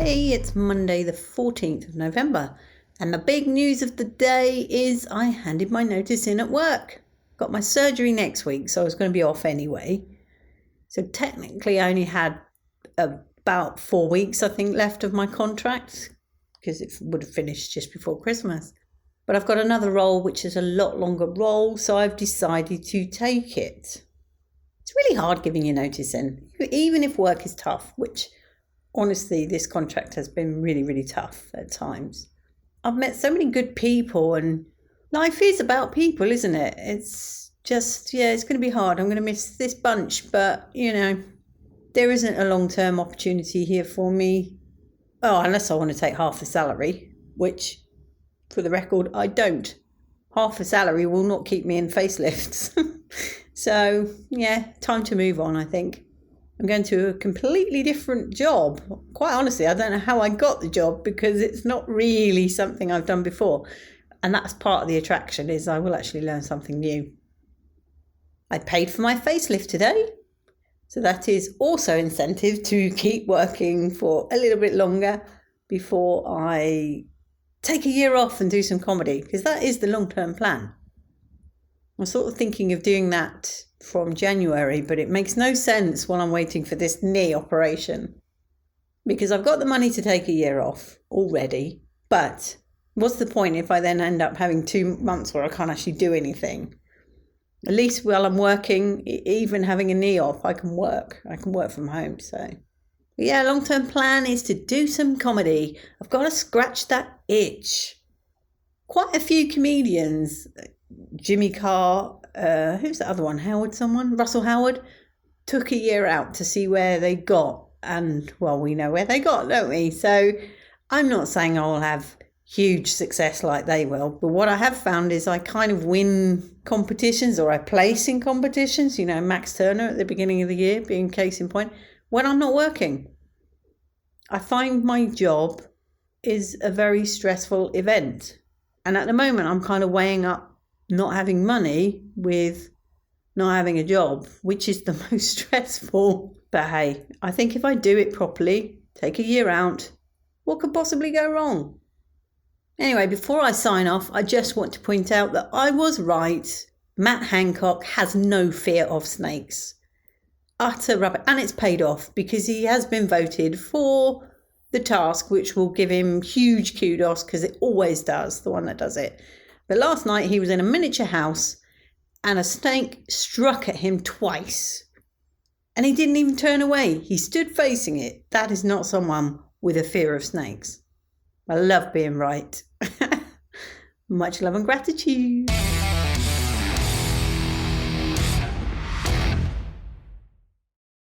Hey, it's Monday the 14th of November, and the big news of the day is I handed my notice in at work. Got my surgery next week, so I was going to be off anyway. So technically I only had about 4 weeks, I think, left of my contract, because it would have finished just before Christmas. But I've got another role, which is a lot longer role, so I've decided to take it. It's really hard giving your notice in, even if work is tough, which honestly, this contract has been really, really tough at times. I've met so many good people, and life is about people, isn't it? It's just, it's going to be hard. I'm going to miss this bunch, but, there isn't a long-term opportunity here for me. Oh, unless I want to take half the salary, which, for the record, I don't. Half the salary will not keep me in facelifts. So, time to move on, I think. I'm going to a completely different job. Quite honestly, I don't know how I got the job because it's not really something I've done before. And that's part of the attraction, is I will actually learn something new. I paid for my facelift today. So that is also incentive to keep working for a little bit longer before I take a year off and do some comedy, because that is the long-term plan. I'm sort of thinking of doing that from January, but it makes no sense while I'm waiting for this knee operation, because I've got the money to take a year off already. But what's the point if I then end up having 2 months where I can't actually do anything? At least while I'm working, even having a knee off, I can work from home. So long-term plan is to do some comedy. I've got to scratch that itch. Quite a few comedians, Jimmy Carr, who's the other one? Russell Howard, took a year out to see where they got. And, well, we know where they got, don't we? So I'm not saying I'll have huge success like they will. But what I have found is I kind of win competitions, or I place in competitions. Max Turner at the beginning of the year being case in point, when I'm not working. I find my job is a very stressful event. And at the moment, I'm kind of weighing up not having money with not having a job, which is the most stressful. But hey, I think if I do it properly, take a year out, what could possibly go wrong? Anyway, before I sign off, I just want to point out that I was right. Matt Hancock has no fear of snakes. Utter rubbish. And it's paid off, because he has been voted for the task, which will give him huge kudos, because it always does, the one that does it. But last night he was in a miniature house and a snake struck at him twice. And he didn't even turn away. He stood facing it. That is not someone with a fear of snakes. I love being right. Much love and gratitude.